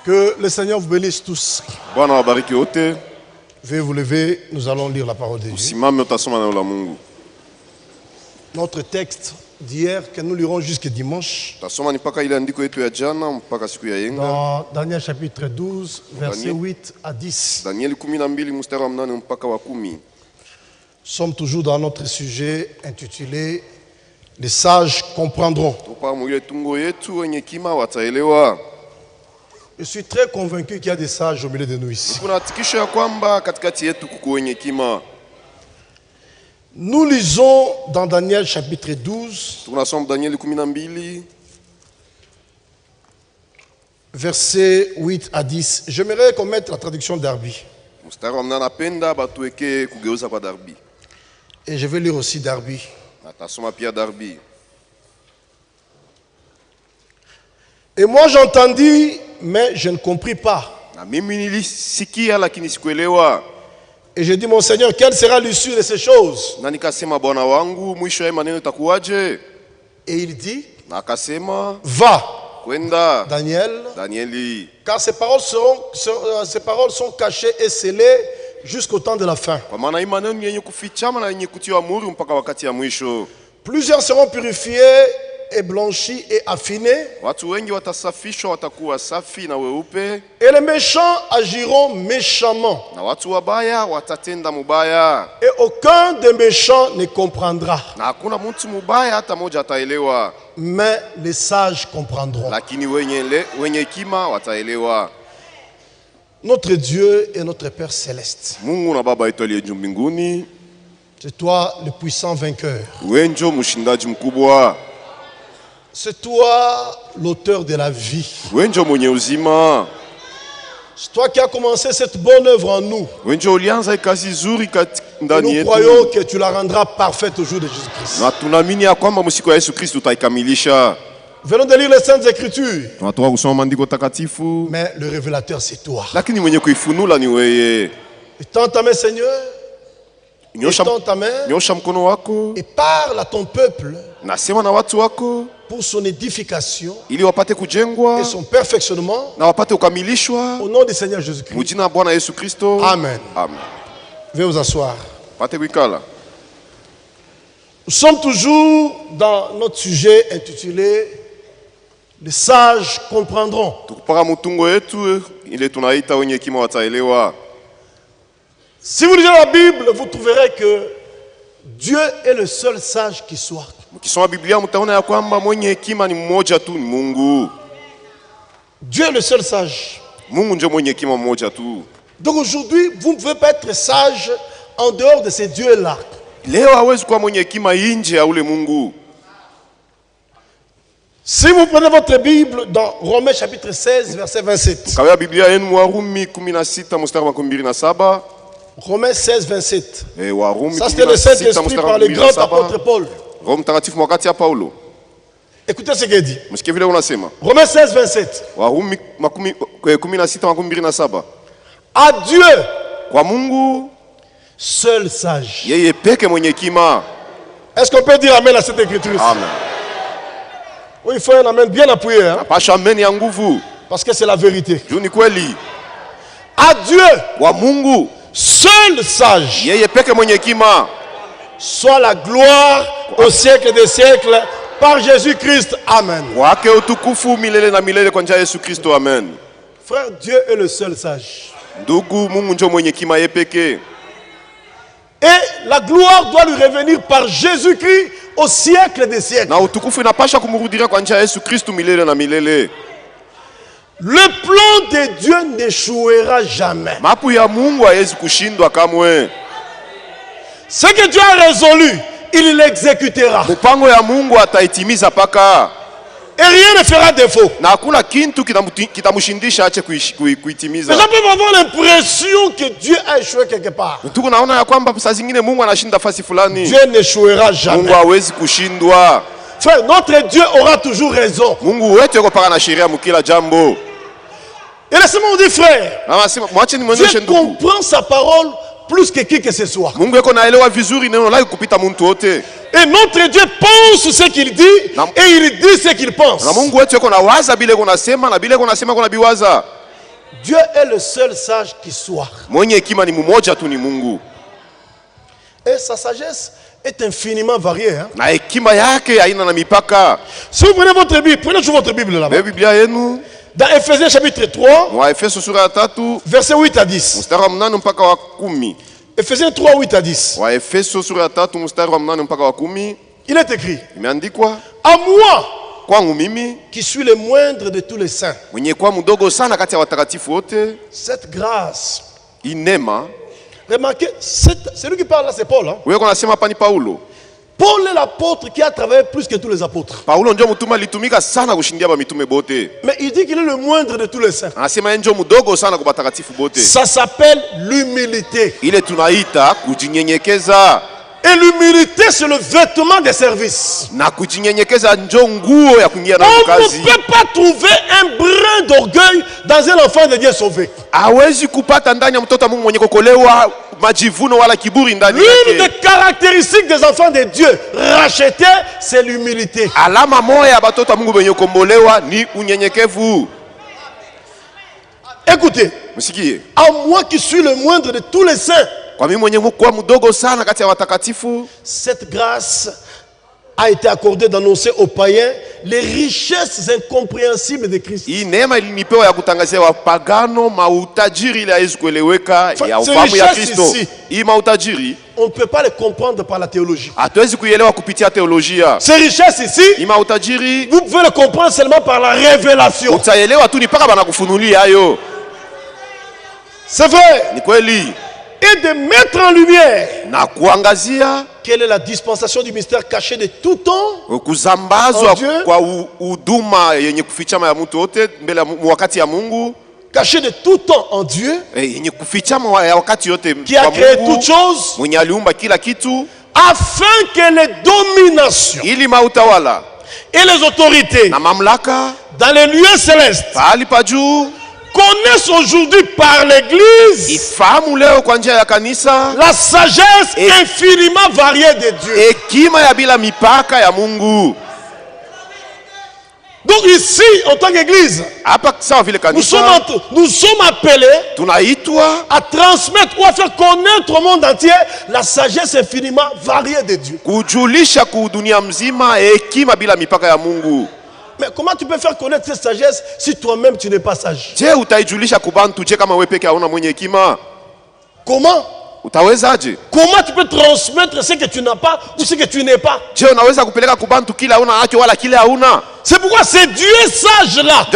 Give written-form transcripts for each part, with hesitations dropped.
Que le Seigneur vous bénisse tous. Veuillez vous lever, nous allons lire la parole de Dieu. Notre texte d'hier, que nous lirons jusqu'à dimanche, dans Daniel chapitre 12, versets 8 à 10. Nous sommes toujours dans notre sujet intitulé « Les sages comprendront ». Je suis très convaincu qu'il y a des sages au milieu de nous ici. Nous lisons dans Daniel chapitre 12, versets 8 à 10. J'aimerais qu'on mette la traduction d'Arbi. Et je vais lire aussi d'Arbi. Et moi j'entendis, mais je ne compris pas. Et j'ai dit, mon Seigneur, quelle sera l'issue de ces choses? Et il dit, va, Daniel, car ces paroles sont cachées et scellées jusqu'au temps de la fin. Plusieurs seront purifiés et blanchis et affinés. Et les méchants agiront méchamment. Et aucun des méchants ne comprendra. Mais les sages comprendront. Notre Dieu est notre Père céleste. C'est toi le puissant vainqueur. C'est toi l'auteur de la vie. C'est toi qui as commencé cette bonne œuvre en nous. Et nous croyons que tu la rendras parfaite au jour de Jésus-Christ. Venons de lire les Saintes Écritures. Mais le révélateur, c'est toi. Étends ta main, Seigneur. Étends ta main et parle à ton peuple pour son édification et son perfectionnement au nom du Seigneur Jésus-Christ. Amen. Veuillez vous asseoir. Nous sommes toujours dans notre sujet intitulé « Les sages comprendront ». Si vous lisez la Bible, vous trouverez que Dieu est le seul sage qui soit. Dieu est le seul sage. Donc aujourd'hui, vous ne pouvez pas être sage en dehors de ces dieux-là. Si vous prenez votre Bible dans Romains chapitre 16, verset 27. Romains 16, 27. Ça c'était le Saint-Esprit par le grand apôtre Paul. Écoutez ce qu'il dit. Romains 16, 27. À Dieu, seul sage. Est-ce qu'on peut dire amen à cette écriture? Amen. Oui, il faut un amen bien appuyé. Hein? Parce que c'est la vérité. À Dieu, seul sage, soit la gloire au siècle des siècles par Jésus-Christ. Amen. Frère, Dieu est le seul sage. Et la gloire doit lui revenir par Jésus-Christ au siècle des siècles. Le plan de Dieu n'échouera jamais. Ce que Dieu a résolu, il l'exécutera. Et rien ne fera défaut. Les gens peuvent avoir l'impression que Dieu a échoué quelque part. Dieu n'échouera jamais. Frère, notre Dieu aura toujours raison. Et laissez-moi vous dire, frère, Dieu comprend sa parole plus que qui que ce soit. Et notre Dieu pense ce qu'il dit et il dit ce qu'il pense. Dieu est le seul sage qui soit. Et sa sagesse est infiniment variée. Hein? Si vous prenez votre Bible, prenez toujours votre Bible là-bas. Dans Ephésiens chapitre 3, verset 8 à 10. Ephésiens 3, 8 à 10. Il est écrit: à moi, qui suis le moindre de tous les saints, cette grâce. Remarquez, celui qui parle là, c'est Paul. Hein? Paul est l'apôtre qui a travaillé plus que tous les apôtres. Mais il dit qu'il est le moindre de tous les saints. Ça s'appelle l'humilité. Et l'humilité, c'est le vêtement des services. On ne peut pas trouver un brin d'orgueil dans un enfant de Dieu sauvé. L'une des caractéristiques des enfants de Dieu rachetés, c'est l'humilité. Écoutez, à moi qui suis le moindre de tous les saints, cette grâce a été accordée d'annoncer aux païens les richesses incompréhensibles de Christ. On ne peut pas les comprendre par la théologie. Ces richesses ici, vous pouvez les comprendre seulement par la révélation. C'est vrai. Et de mettre en lumière quelle est la dispensation du mystère caché de tout temps en Dieu, caché de tout temps en Dieu, qui a créé toutes choses, afin que les dominations et les autorités dans les lieux célestes connaissent aujourd'hui par l'Église la sagesse infiniment variée de Dieu. Donc ici, en tant qu'Église, nous sommes appelés à transmettre ou à faire connaître au monde entier la sagesse infiniment variée de Dieu. Mais comment tu peux faire connaître cette sagesse si toi-même tu n'es pas sage? Comment? Comment tu peux transmettre ce que tu n'as pas ou ce que tu n'es pas? C'est pourquoi c'est Dieu sage là a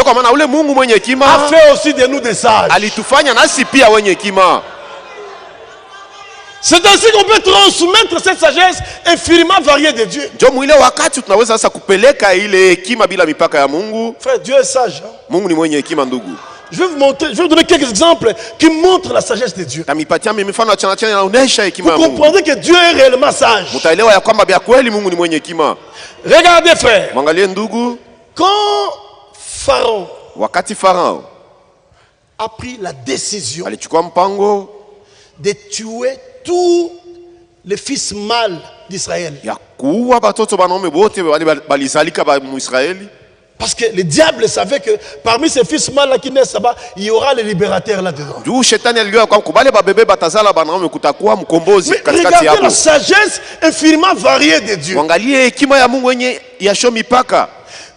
fait aussi de nous des sages. C'est ainsi qu'on peut transmettre cette sagesse infiniment variée de Dieu. Frère, Dieu est sage. Hein? Je vais vous donner quelques exemples qui montrent la sagesse de Dieu. Vous comprenez que Dieu est réellement sage. Regardez, frère. Quand Pharaon a pris la décision de tuer tous les fils mâles d'Israël. Parce que le diable savait que parmi ces fils mâles qui naissent là-bas, il y aura les libérateurs là-dedans. Mais regardez la sagesse infiniment variée de Dieu.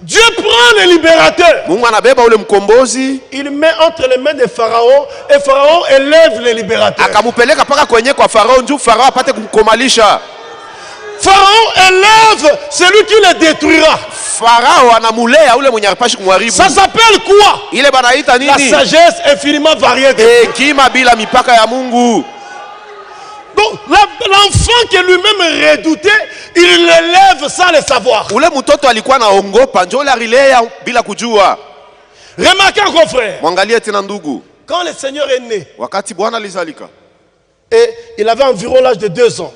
Dieu prend le libérateur. Il met entre les mains de Pharaon et Pharaon élève le libérateur. Pharaon élève celui qui le détruira. Ça s'appelle quoi? La sagesse infiniment variée de Dieu. Donc l'enfant qui lui-même redoutait, il l'élève sans le savoir. Remarquez encore, frère. Quand le Seigneur est né, et il avait environ l'âge de 2 ans,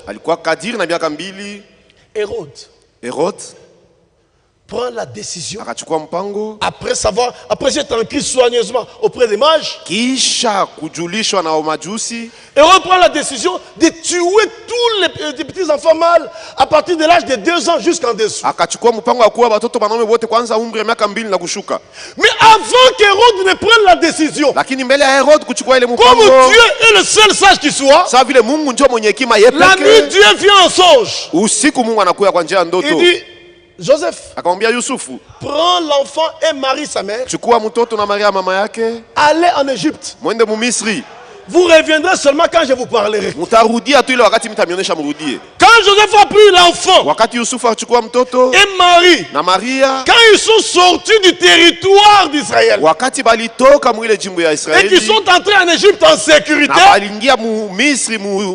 Hérode prend la décision, après s'être inscrit soigneusement auprès des mages, Hérode prend la décision de tuer tous les petits enfants mâles à partir de l'âge de 2 ans jusqu'en dessous. Mais avant qu'Hérode ne prenne la décision, comme Dieu est le seul sage qui soit, la nuit Dieu vient en songe. Il dit, Joseph, prends l'enfant et marie sa mère, allez en Égypte. Vous reviendrez seulement quand je vous parlerai. Quand Joseph a pris l'enfant et Marie, quand ils sont sortis du territoire d'Israël et qu'ils sont entrés en Égypte en sécurité,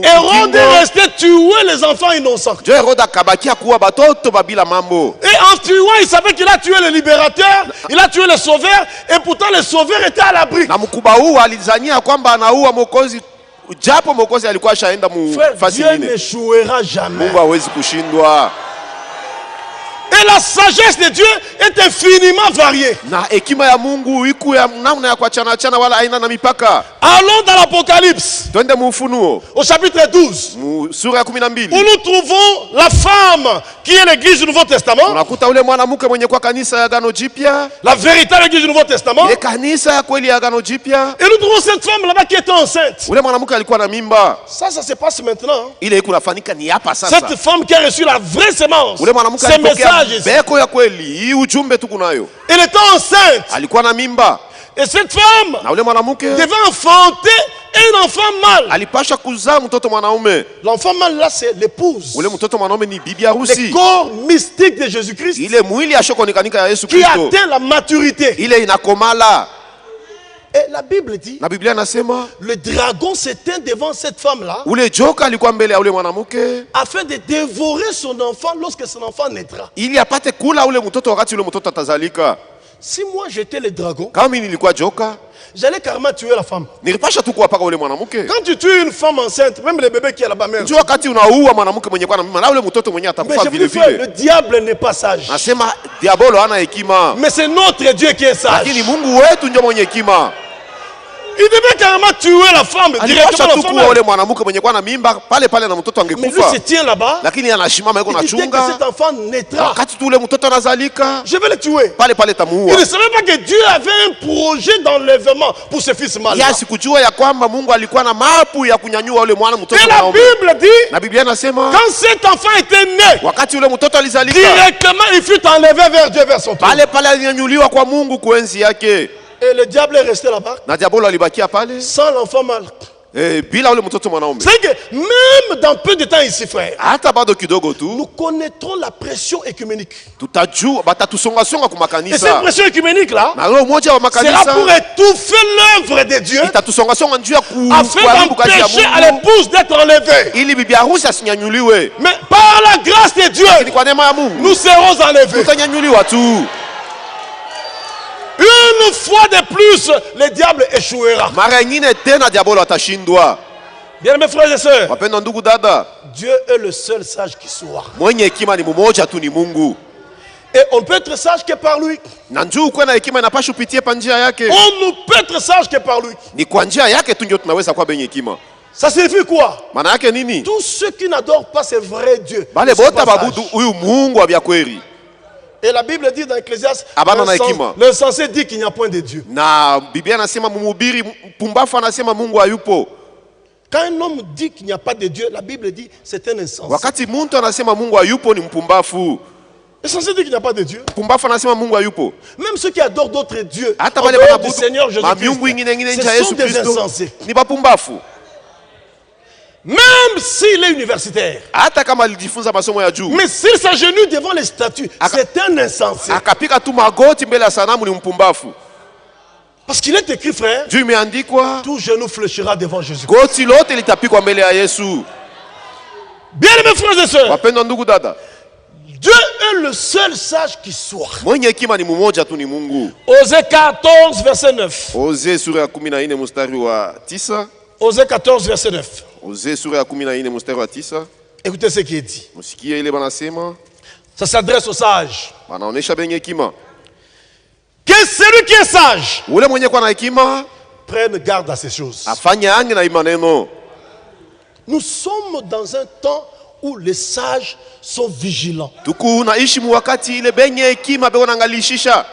Hérode est resté tuer les enfants innocents. Et en tuant, il savait qu'il a tué le libérateur, il a tué le sauveur, et pourtant le sauveur était à l'abri. Frère, Dieu n'échouera jamais. Et la sagesse de Dieu est infiniment variée. Allons dans l'Apocalypse, au chapitre 12, où nous trouvons la femme qui est l'église du Nouveau Testament, la véritable église du Nouveau Testament. Et nous trouvons cette femme là-bas qui était enceinte. Ça se passe maintenant. Cette femme qui a reçu la vraie sémence, ces messages. Elle était enceinte. Et cette femme devait enfanter un enfant mâle. L'enfant mâle là, c'est l'épouse. Le corps mystique de Jésus-Christ qui atteint la maturité. Et la Bible dit, le dragon s'éteint devant cette femme-là afin de dévorer son enfant lorsque son enfant naîtra. Si moi j'étais le dragon, j'allais carrément tuer la femme. Quand tu tues une femme enceinte, même le bébé qui est là-bas meurt. Mais je vous fais, le diable n'est pas sage. Mais c'est notre Dieu qui est sage. Il devait carrément tuer la femme directement. Mais lui se tient là-bas. Il dit que cet enfant naîtra, je vais le tuer. Il ne savait pas que Dieu avait un projet d'enlèvement pour ce fils mâle. Et la Bible dit, quand cet enfant était né, directement il fut enlevé vers Dieu, vers son trône. Et le diable est resté là-bas sans l'enfant mâle. C'est que même dans peu de temps ici, frère, nous connaîtrons la pression écuménique. Et cette pression écuménique là sera pour étouffer l'œuvre de Dieu afin d'empêcher à l'épouse d'être enlevée. Mais par la grâce de Dieu, nous serons enlevés. Une fois de plus, le diable échouera. Bien mes frères et sœurs, Dieu est le seul sage qui soit. Et on peut être sage que par lui. On ne peut être sage que par lui. Ça signifie quoi? Tous ceux qui n'adorent pas ce vrai Dieu. Et la Bible dit dans Ecclésiaste, l'insensé dit qu'il n'y a point de Dieu. Quand un homme dit qu'il n'y a pas de Dieu, la Bible dit c'est un insensé. Insensé dit qu'il n'y a pas de Dieu. Même ceux qui adorent d'autres dieux, en dehors du Seigneur Jésus-Christ, ce sont des insensés. Même s'il est universitaire, mais s'il s'agenouille devant les statues, c'est un insensé. Parce qu'il est écrit, frère, tout genou fléchira devant Jésus. Bien mes frères et sœurs, Dieu est le seul sage qui soit. Osée 14, verset 9. Osée 14, verset 9. Écoutez ce qui est dit. Ça s'adresse aux sages. Wanaonesha benye hekima. Que celui qui est sage ule mwenye kwa na hekima prenne garde à ces choses. Afanye ange na imaneno. Nous sommes dans un temps où les sages sont vigilants. Tuku naishi mu wakati ile benye hekima beko naangalishisha.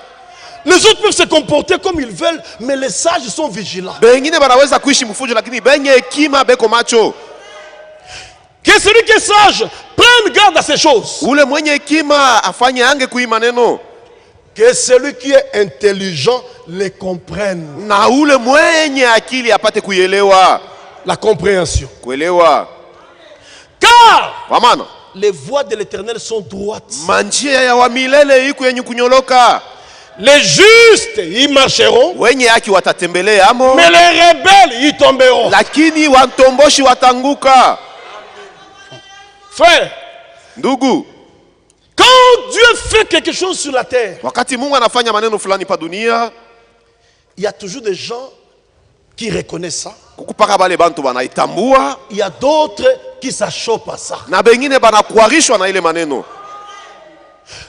Les autres peuvent se comporter comme ils veulent, mais les sages sont vigilants. Bengine banaweza kuishi mfujo lakini benye hekima beko macho. Que celui qui est sage prenne garde à ces choses. Ule mwenye hekima afanye ange kuimaneno. Que celui qui est intelligent les comprenne. Na ule mwenye akili apate kuelewa. La compréhension. Kuelewa. Car Wamana les voies de l'Éternel sont droites. Manjia ya wa milele iko yenye kunyoloka. Les justes y marcheront. Wenye haki watatembelea amo. Mais les rebelles y tomberont. Lakini watomboshi watanguka. Frère, ndugu, quand Dieu fait quelque chose sur la terre, wakati Mungu anafanya maneno fulani pa dunia, il y a toujours des gens qui reconnaissent ça. Kukupaka bale bantu banaitambua. Il y a d'autres qui s'achoppent à ça. Na bengine banakuarishwa na ile maneno.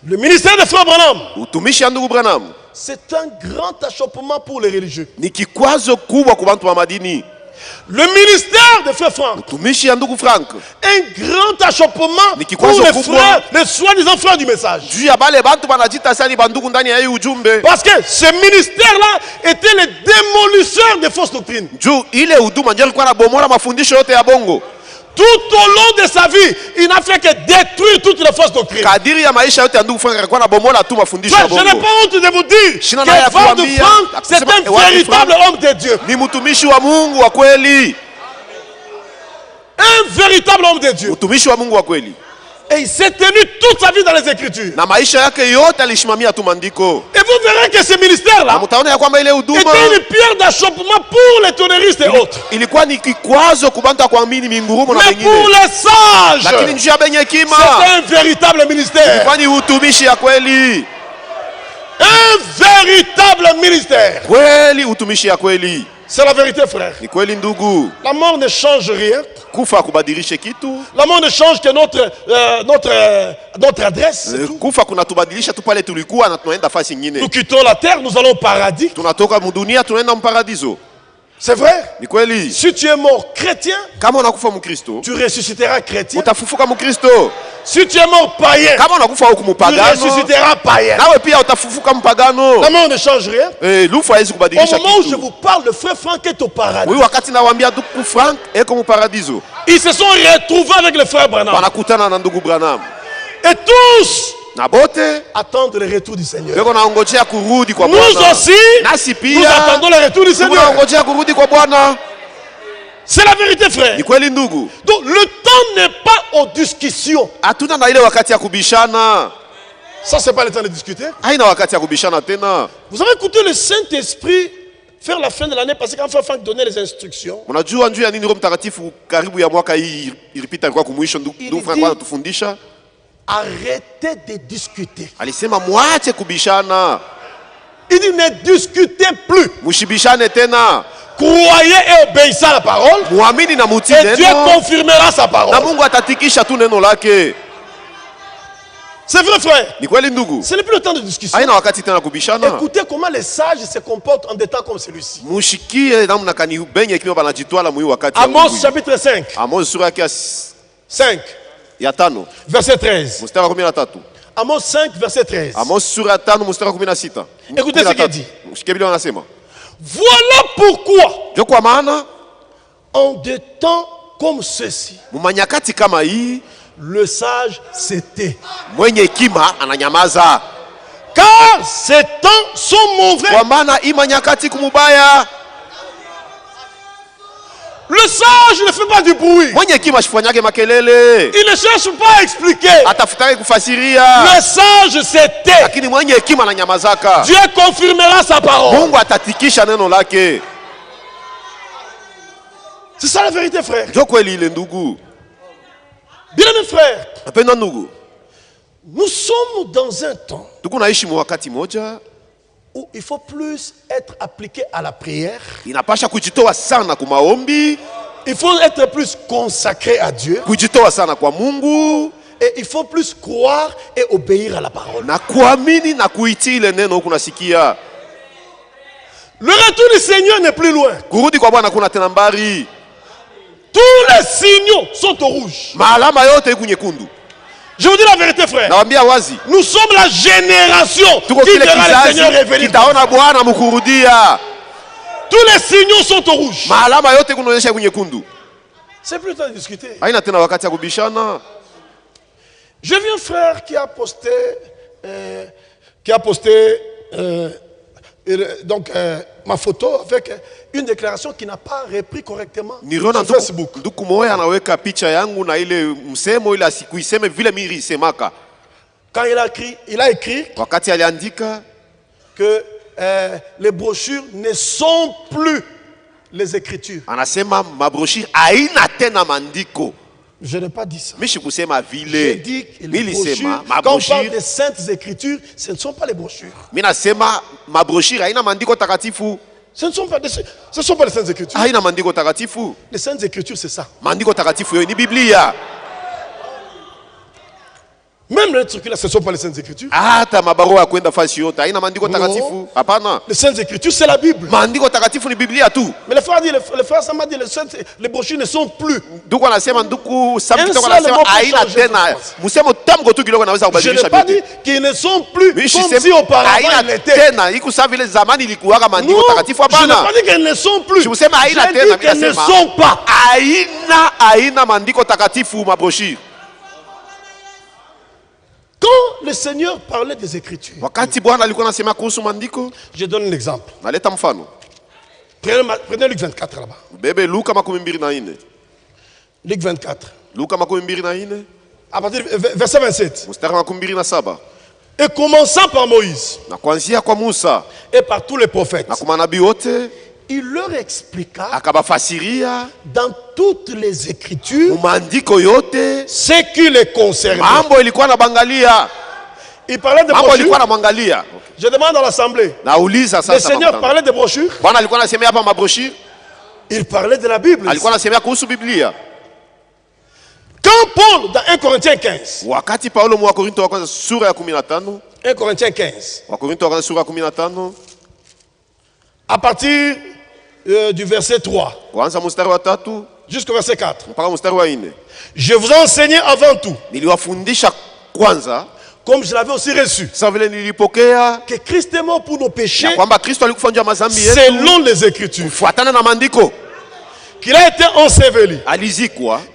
Le ministère de Frère Branham, utumishi ya ndugu Branham, c'est un grand achoppement pour les religieux. Ni kikwazo kubwa kwa bantu wa madini. Le ministère de Frère Franck, utumishi ya ndugu Frank, un grand achoppement pour les frères, les soi-disant frères du message. Juu ya bale bantu banajita sani bandugu ndani ya hii ujumbe. Parce que ce ministère-là était le démolisseur des fausses doctrines. Juu ile huduma ndio ilikuwa inabomola mafundisho yote ya bongo. Tout au long de sa vie, il n'a fait que détruire toutes les fausses doctrines. Kadiri ya maisha yote ya ndugu Frank alikuwa anabomola tu mafundisho ya bongo. Je n'ai pas honte de vous dire que Frère Franck, c'est un véritable homme de Dieu. Ni mtumishi wa Mungu wa kweli. Un véritable homme de Dieu. Mtumishi wa Mungu wa kweli. Et il s'est tenu toute sa vie dans les Écritures. Na maisha yake yote alishimamia tu maandiko. Et vous verrez que ce ministère-là était une pierre d'achoppement pour les tonnéristes et autres. Ilikuwa ni kikwazo kubantu kuamini mingurumo na wengine. Mais pour les sages, lakini njia benye hekima, c'est un véritable ministère. Ilikuwa ni utumishi ya kweli. Un véritable ministère. Kweli utumishi ya kweli. C'est la vérité, frère. Ni kweli ndugu. La mort ne change rien. Kufa kubadilishe kitu. La mort ne change que notre adresse. Kufa kunatubadilisha tu pale tulikuwa na tunaenda fasi nyingine. Nous quittons la terre, nous allons au paradis. Tunatoka mudunia tunaenda mparadiso. C'est vrai. Ni kweli. Si tu es mort chrétien, kama unakufa mkristo, tu ressusciteras chrétien. Utafufuka mkristo. Si tu es mort païen, kama unakufa huko mpagano, tu ressusciteras païen. Nawe pia utafufuka mpagano. La mort ne change rien. Lufu haizi kubadilisha kitu. Au moment où je vous parle, le frère Franck est au paradis. Oui, wakati nawaambia ndugu Frank eko mparadiso. Ils se sont retrouvés avec le frère Branham. Wanakutana na ndugu Branham. Et tous nabote attendent le retour du Seigneur. Beko naongojea kurudi kwa Bwana. Nous aussi, nasi pia nous attendons le retour du Seigneur. Tunaongojea kurudi kwa Bwana. C'est la vérité, frère. Ni kweli ndugu. Donc le temps n'est pas aux discussions. Hatuna na ile wakati ya kubishana. Ça c'est pas le temps de discuter. Haina wakati ya kubishana tena. Vous avez écouté le Saint-Esprit faire la fin de l'année parce qu'en Franck donnait les instructions. Unajua njoo ya nini Roho Mtakatifu karibu ya mwaka hii ilipita alikuwa kumwisho ndugu Frank anatufundisha. Arrêtez de discuter. Alisema muache kubishana. Il dit ne discutez plus. Mushibishane tena. Croyez et obéissez à la parole. Muamini na mutii neno. Et Dieu confirmera sa parole. Na Mungu atatikisha tu neno lake. C'est vrai, frère. Ni kweli ndugu. Ce n'est plus le temps de discussion. Haina wakati tena kubishana. Écoutez comment les sages se comportent en des temps comme celui-ci. Mushikie namna kani benye kiwa banajitwala mu wakati. Amos chapitre 5. Amos sura yake 5. Ya 5. Verset 13. Mstari wa 13. Amos 5 verset 13. Amos sura ya 5 mstari wa 16. Écoutez ce qu'il dit. Mshikie Biblia anasema. Voilà pourquoi. Ndio kwa maana en des temps comme ceci. Mumanyakati kama hii le sage se tait. Mwenye hekima ananyamaza. Car ces temps sont mauvais. Kwa maana imanyakati kumubaya. Le sage ne fait pas du bruit. Mwenye hekima asifanyage makelele. Il ne cherche pas à expliquer. Atafutake kufasiria. Le sage se tait. Lakini mwenye hekima ananyamazaka. Dieu confirmera sa parole. Mungu atatikisha neno lake. C'est ça la vérité, frère. Ndio kweli ile ndugu. Bien-aimés frères, apenda ndugu, nous sommes dans un temps tuko naishi wakati moja où il faut plus être appliqué à la prière. Inapasha kujitoa sana kwa maombi. Il faut être plus consacré à Dieu. Kujitoa sana kwa Mungu. et il faut plus croire et obéir à la parole. Na kuamini na kuitii ile neno kunasikia. Le retour du Seigneur n'est plus loin. Kurudi kwa Bwana kuna tena mbali. Tous les signaux sont au rouge. Maalama yote iko nyekundu. Je vous dis la vérité, frère. Nawaambia wazi. Nous sommes la génération qui verra le Seigneur revenir. Kitaona Bwana mkurudia. Tous les signaux sont au rouge. Maalama yote kunaonyesha iko nyekundu. C'est plus temps de discuter. Haina tena wakati ya kubishana. J'ai vu un frère qui a posté donc ma photo avec une déclaration qui n'a pas repris correctement sur Facebook. Nduku moya anaweka picha yangu na ile msemo ile asikuiseme vile mimi nisemaka. Quand il a écrit wakati aliandika que les brochures ne sont plus les écritures. Anasema mabroshure haina tena maandiko. Je n'ai pas dit ça. J'ai dit que les brochures, quand on parle des saintes écritures, ce ne sont pas les brochures. Ce ne sont pas les saintes écritures. Les saintes écritures, c'est ça. Même les trucs là, ce ne sont pas les saintes écritures. Les saintes écritures, c'est la Bible. Mais le frère dit, les brochures ne sont plus. Je n'ai pas dit qu'ils ne sont plus comme si auparavant ils l'étaient. Non, je n'ai pas dit qu'ils ne sont plus. J'ai dit qu'ils ne sont pas. Quand le Seigneur parlait des Écritures, je donne un exemple. Prenez Luc 24 là-bas. Luc 24. À partir du verset 27. Et commençant par Moïse et par tous les prophètes, il leur expliqua dans toutes les Écritures ce qui les concernait. Il parlait de brochures. Je demande à l'assemblée. Le Seigneur parlait de brochures. Il parlait de la Bible. Quand Paul, dans 1 Corinthiens 15, 1 Corinthiens 15, à partir du verset 3 jusqu'au verset 4, je vous ai enseigné avant tout, comme je l'avais aussi reçu, que Christ est mort pour nos péchés selon les Écritures, qu'il a été enseveli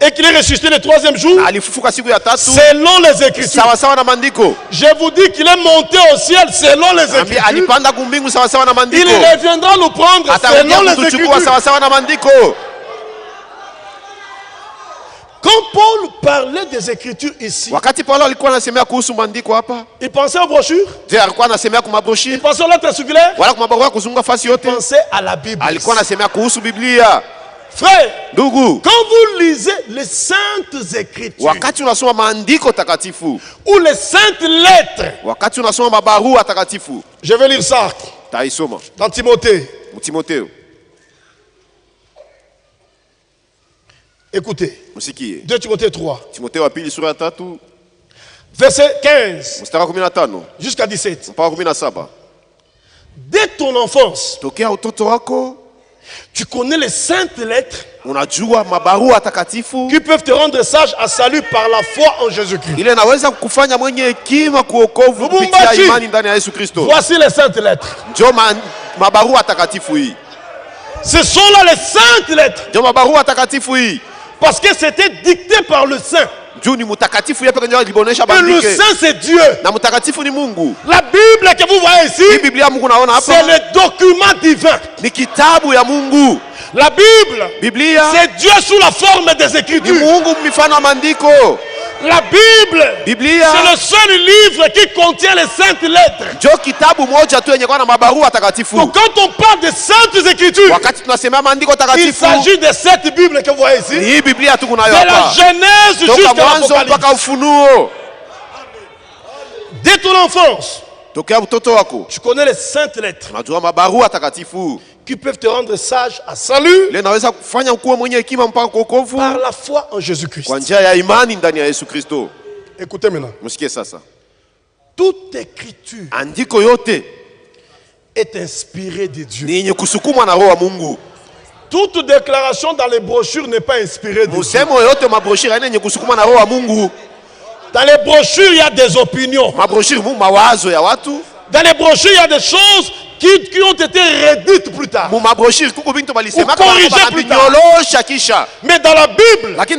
et qu'il est ressuscité le troisième jour selon les Écritures. Je vous dis qu'il est monté au ciel selon les Écritures. Il reviendra nous prendre selon les Écritures. Quand Paul parlait des Écritures ici, il pensait aux brochures, il pensait aux lettres circulaires, il pensait à la Bible. Frère, quand vous lisez les saintes Écritures ou les saintes lettres, je vais lire ça dans Timothée. Écoutez, 2 Timothée 3, verset 15 jusqu'à 17. Dès ton enfance, tu connais les saintes lettres qui peuvent te rendre sage à salut par la foi en Jésus-Christ. Voici les saintes lettres. Ce sont là les saintes lettres. Parce que c'était dicté par le Saint. Et le Saint, c'est Dieu. La Bible que vous voyez ici, c'est le document divin. La Bible, c'est Dieu sous la forme des Écritures. La Bible, c'est le seul livre qui contient les saintes lettres. Donc quand on parle des saintes Écritures, il s'agit de cette Bible que vous voyez ici, de la Genèse jusqu'à l'Apocalypse. Dès ton enfance, tu connais les saintes lettres qui peuvent te rendre sage à salut par la foi en Jésus-Christ. Écoutez maintenant. Musikie sasa. Toute écriture andiko yote est inspirée de Dieu. Ni yenye kusukumwa na roho wa Mungu. Toute déclaration dans les brochures n'est pas inspirée de Dieu. Musemo yote mabrochure yenye kusukumwa na roho wa Mungu. Dans les brochures, il y a des opinions. Mabrochure mawazo ya watu. Dans les brochures, il y a des choses qui ont été rédites plus tard. Ou corrigées plus tard. Mais dans la Bible, il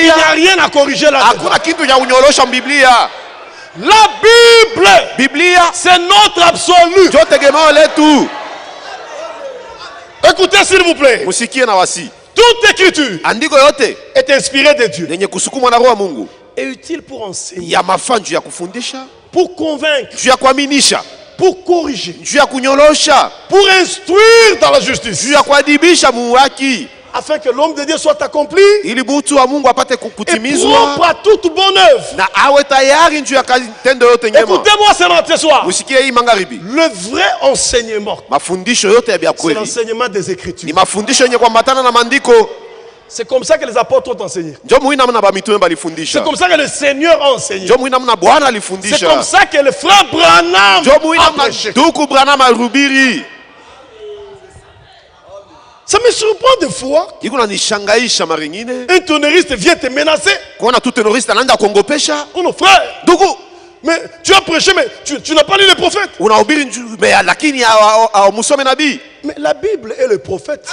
n'y a rien à corriger là-dedans. La Bible, c'est notre absolu. Écoutez s'il vous plaît. Toute écriture est inspirée de Dieu. Est utile pour enseigner, pour convaincre, pour corriger, pour instruire dans la justice, afin que l'homme de Dieu soit accompli et propre à toute bonne œuvre. Écoutez-moi ce soir. Le vrai enseignement, c'est l'enseignement des Écritures. C'est comme ça que les apôtres ont enseigné. C'est comme ça que le Seigneur a enseigné. C'est comme ça que le frère Branham a prêché. Ça me surprend des fois. Un tonneriste vient te menacer. Oh non, frère. Mais tu as prêché, mais tu n'as pas lu les prophètes. Mais la Bible est le prophète.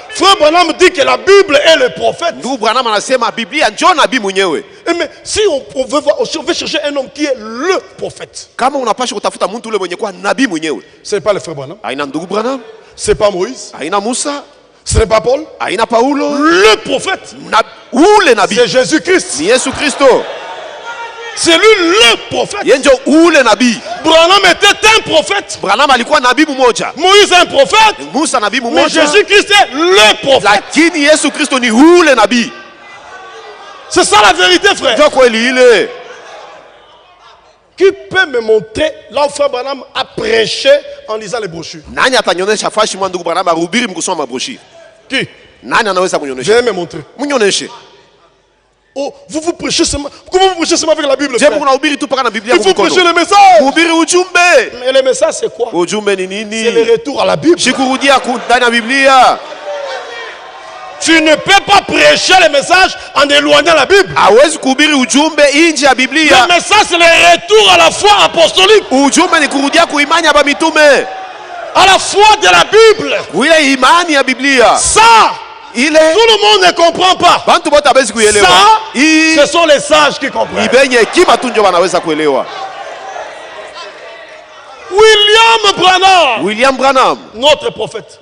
Frère Branham dit que la Bible est le prophète. Mais si on veut chercher un homme qui est le prophète, ce n'est pas le frère Branham. Ce n'est pas Moïse. Ce n'est pas Paul. Le prophète, c'est Jésus-Christ. C'est lui le prophète. Branham était un prophète. Moïse est un prophète. Mais Jésus-Christ est le prophète. C'est ça la vérité, frère. Qui peut me montrer là où frère Branham a prêché en lisant les brochures? Qui? Viens me montrer. Oh, vous prêchez seulement. Comment vous prêchez seulement avec la Bible? Il faut prêcher le message. Mais le message c'est quoi? C'est le retour à la Bible. Tu ne peux pas prêcher le message en éloignant la Bible. Le message c'est le retour à la foi apostolique. À la foi de la Bible. Ça, tout le monde ne comprend pas. Ça, ce sont les sages qui comprennent. William Branham, notre prophète,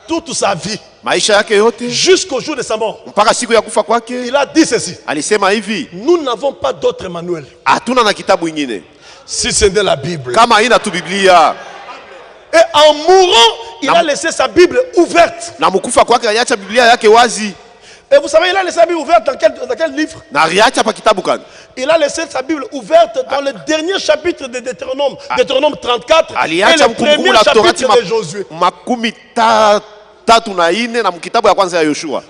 toute sa vie, jusqu'au jour de sa mort, il a dit ceci: nous n'avons pas d'autre manuel si ce n'est la Bible. Et en mourant, il a laissé sa Bible ouverte. Et vous savez, il a laissé sa Bible ouverte dans quel livre? Il a laissé sa Bible ouverte dans le dernier chapitre de Deutéronome, Deutéronome 34, et le premier chapitre de Josué.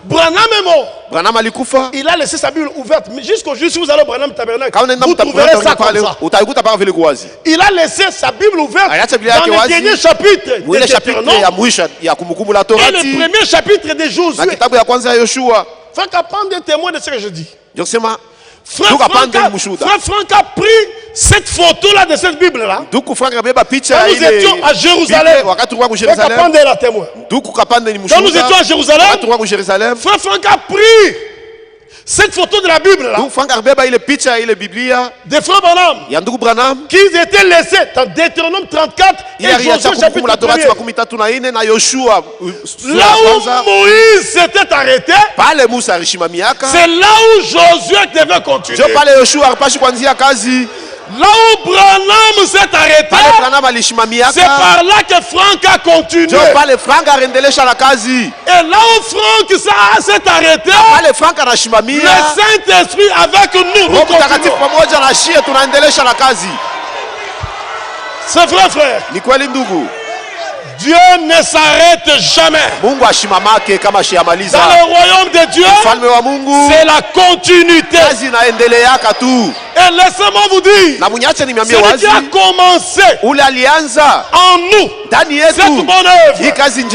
Branham est mort. Il a laissé sa Bible ouverte. Mais jusqu'au jour, si vous allez au Branham Tabernacle, vous trouverez ça comme ça. Il a laissé sa Bible ouverte dans le dernier chapitre de Deutéronome et le premier chapitre de Josué. Frère Kapande est témoin de ce que je dis. Frère Franck a pris cette photo-là de cette Bible-là. Quand nous étions à Jérusalem, Frère Kapande est la témoin. Quand nous étions à Jérusalem, Frère Franck a pris cette photo de la Bible-là de Frère Branham qui étaient laissés dans Deutéronome 34 et Josué chapitre 1er. Là où Moïse s'était arrêté, c'est là où Josué devait continuer. Là où Branham s'est arrêté, c'est par là que Franck a continué. Et là où Franck s'est arrêté, le Saint-Esprit avec nous, nous continuons. C'est vrai, frère. Dieu ne s'arrête jamais. Dans le royaume de Dieu, c'est la continuité. Et laissez-moi vous dire, celui qui a commencé en nous cette bonne œuvre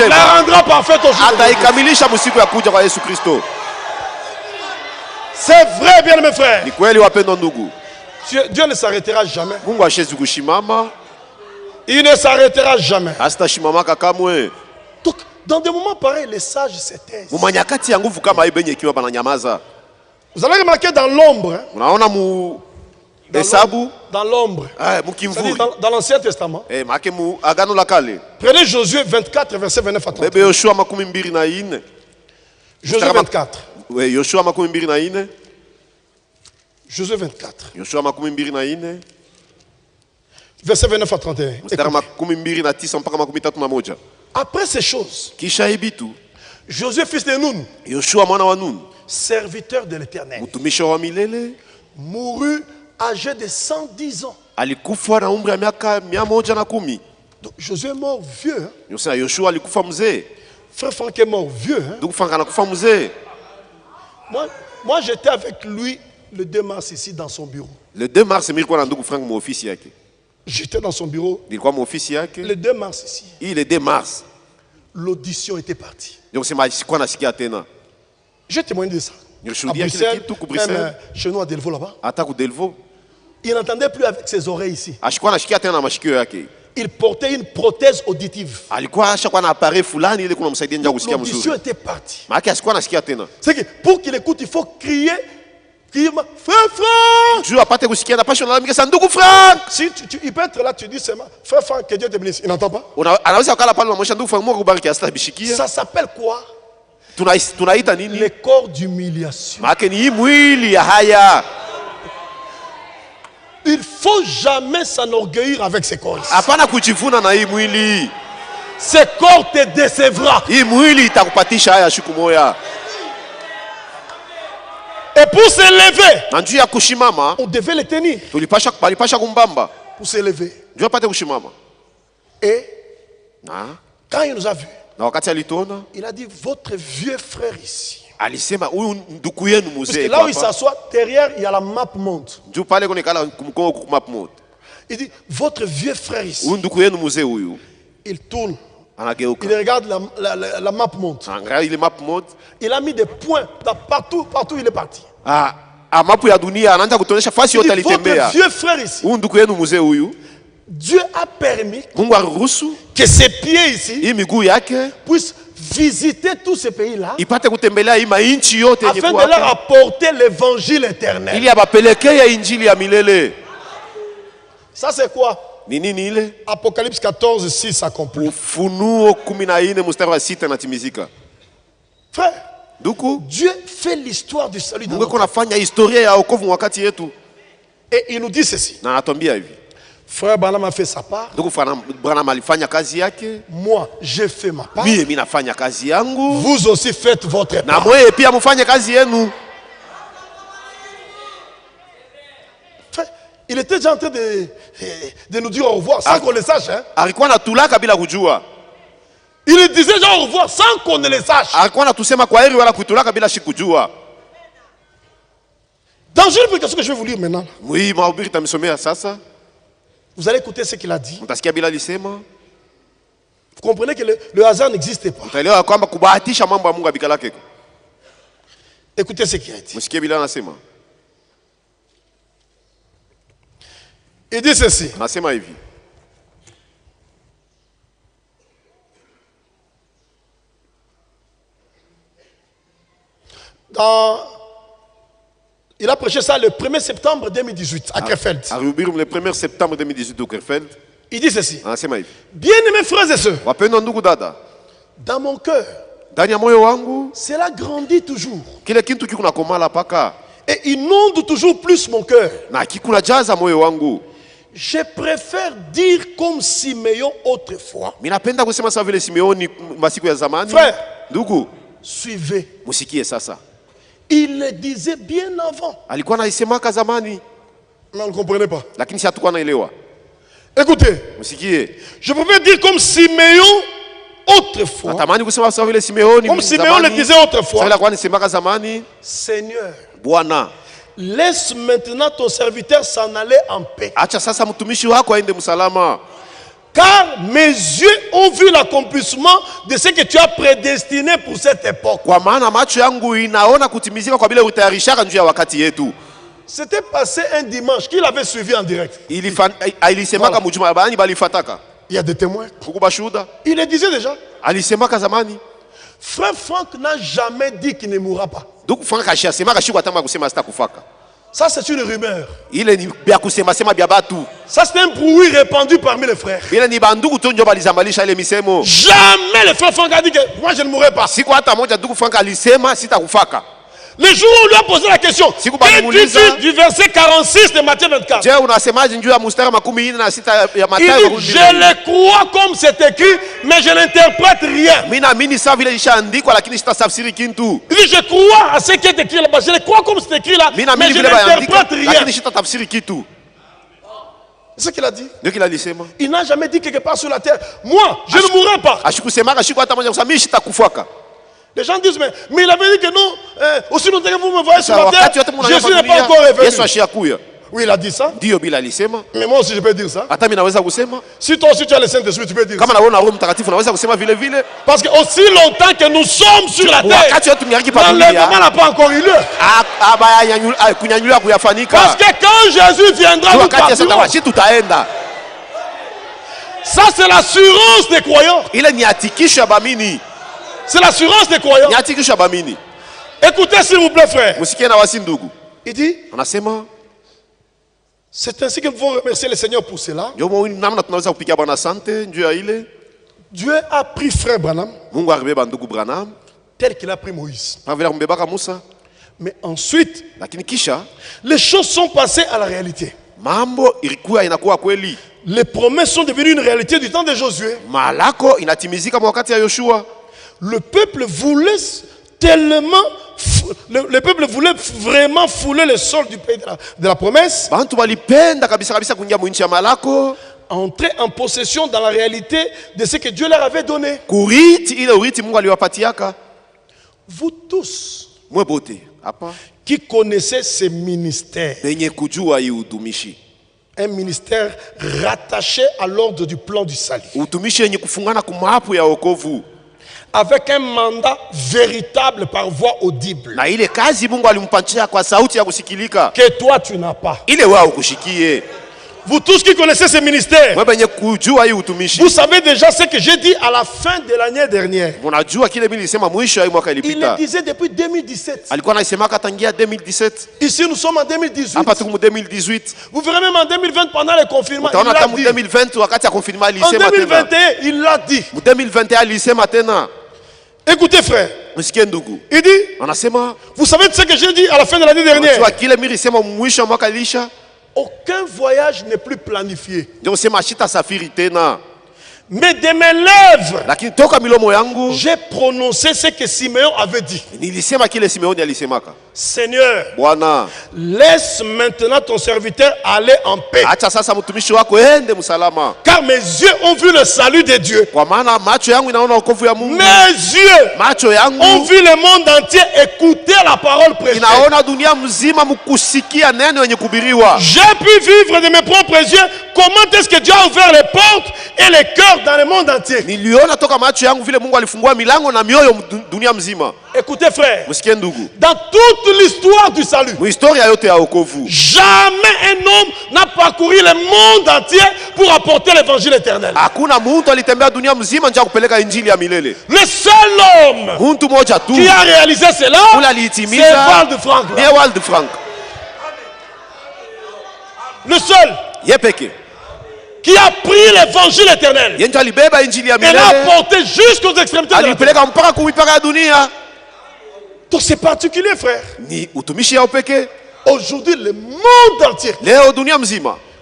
la rendra parfaite au jour de Dieu. C'est vrai, bien mes frères. Dieu ne s'arrêtera jamais. Il ne s'arrêtera jamais. Donc, dans des moments pareils, les sages se taisent. Vous allez remarquer dans l'ombre. Dans l'ombre. Dans l'Ancien Testament. Prenez Josué 24, verset 29 à 30. Josué 24. Oui, Josué 24. Josué 24. Verset 29 à 31. Après ces choses, Josué, fils de Nun, serviteur de l'Éternel, mourut âgé de 110 ans. Donc, Josué est mort vieux. Frère Franck est mort vieux. Moi j'étais avec lui le 2 mars ici dans son bureau. Le 2 mars, j'étais dans son bureau. Le 2 mars ici. Le 2 mars. L'audition était partie. Donc c'est j'ai témoigné de ça. À Bruxelles, même chez nous à Delvaux là-bas. Il n'entendait plus avec ses oreilles ici. Il portait une prothèse auditive. L'audition était partie. C'est que pour qu'il écoute, il faut crier. Frère Franck! Si il peut être là, tu dis seulement Frère Franck, que Dieu te bénisse. Il n'entend pas. Ça s'appelle quoi? Les corps d'humiliation. Il ne faut jamais s'enorgueillir avec ces corps. Ces corps te décevra. Et pour s'élever, on devait les tenir. Pour s'élever. Et quand il nous a vus, il a dit votre vieux frère ici. Parce que là où il s'assoit, derrière, il y a la map monde. Il dit votre vieux frère ici. Il tourne. Il regarde la map monde. Il a mis des points partout où il est parti. Il dit, votre vieux frère ici. Dieu a permis que ses pieds ici puissent visiter tous ces pays-là afin de leur apporter l'évangile éternel. Ça c'est quoi? Apocalypse 14, 6 accompli. Frère, Dieu fait l'histoire du salut de notre. Et il nous dit ceci. Frère Branham a fait sa part. Moi, j'ai fait ma part. Vous aussi faites votre part. Frère, il était déjà en train de nous dire au revoir sans qu'on le sache. Hein? Il disait déjà au revoir sans qu'on ne le sache. Dans une prédication que je vais vous lire maintenant. Vous allez écouter ce qu'il a dit. Vous comprenez que le hasard n'existe pas. Écoutez ce qu'il a dit. Il dit ceci. Il a prêché ça le 1er septembre 2018 à Krefeld. Le 1er septembre 2018 à Krefeld. Il dit ceci. Bien-aimés frères et sœurs, dans mon cœur, cela grandit toujours. Et inonde toujours plus mon cœur. Je préfère dire comme Simeon autrefois. Frère, suivez. Il le disait bien avant. Mais on ne comprenait pas. Écoutez, je pouvais dire comme Siméon autrefois. Comme Siméon le disait autrefois. Seigneur, laisse maintenant ton serviteur s'en aller en paix. Car mes yeux ont vu l'accomplissement de ce que tu as prédestiné pour cette époque. C'était passé un dimanche qu'il avait suivi en direct. Il y a des témoins. Il le disait déjà. Frère Franck n'a jamais dit qu'il ne mourra pas. Ça, c'est une rumeur. Ça, c'est un bruit répandu parmi les frères. Jamais le frère Franck a dit que moi je ne mourrai pas. Le jour où on lui a posé la question, qu'est-ce que tu dis du verset 46 de Matthieu 24? Il dit, je le crois comme c'est écrit, mais je n'interprète rien. Il dit, je crois à ce qui est écrit là-bas, je le crois comme c'est écrit là, mais je n'interprète rien. C'est ce qu'il a dit. Il n'a jamais dit quelque part sur la terre, moi, je ne mourrai pas. Les gens disent, mais il avait dit que non, aussi longtemps que vous me voyez sur la terre, Jésus n'est pas encore revenu. Oui, il a dit ça. Mais moi aussi je peux dire ça. Si toi aussi tu as le Saint-Esprit, tu peux dire ça. Parce que aussi longtemps que nous sommes sur la terre, l'enlèvement n'a pas encore eu lieu. Parce que quand Jésus viendra, nous partirons. Ça c'est l'assurance des croyants. C'est l'assurance des croyants. Écoutez s'il vous plaît frère. Il dit, c'est ainsi que nous pouvons remercier le Seigneur pour cela. Dieu a pris frère Branham tel qu'il a pris Moïse. Mais ensuite, les choses sont passées à la réalité. Les promesses sont devenues une réalité du temps de Josué. Le peuple voulait tellement, le peuple voulait vraiment fouler le sol du pays de la promesse. Entrer en possession dans la réalité de ce que Dieu leur avait donné. Vous tous qui connaissez ce ministère, un ministère rattaché à l'ordre du plan du salut, avec un mandat véritable par voix audible, que toi tu n'as pas. Vous tous qui connaissez ce ministère, vous savez déjà ce que j'ai dit à la fin de l'année dernière. Il le disait depuis 2017. Ici nous sommes en 2018. Vous verrez même en 2020 pendant le confinement. En 2021 il l'a dit. Écoutez frère, il dit, vous savez ce que j'ai dit à la fin de l'année dernière? Aucun voyage n'est plus planifié. Mais de mes lèvres, j'ai prononcé ce que Siméon avait dit. Seigneur, laisse maintenant ton serviteur aller en paix. Car mes yeux ont vu le salut de Dieu. Mes yeux ont vu le monde entier écouter la parole prêchée. J'ai pu vivre de mes propres yeux comment est-ce que Dieu a ouvert les portes et les cœurs dans le monde entier. Écoutez frère, dans toute l'histoire du salut, jamais un homme n'a parcouru le monde entier pour apporter l'évangile éternel. Le seul homme qui a réalisé cela, c'est Wald Frank. Le seul qui a pris l'évangile éternel et l'a apporté jusqu'aux extrémités de la terre. Donc c'est particulier frère. Aujourd'hui le monde entier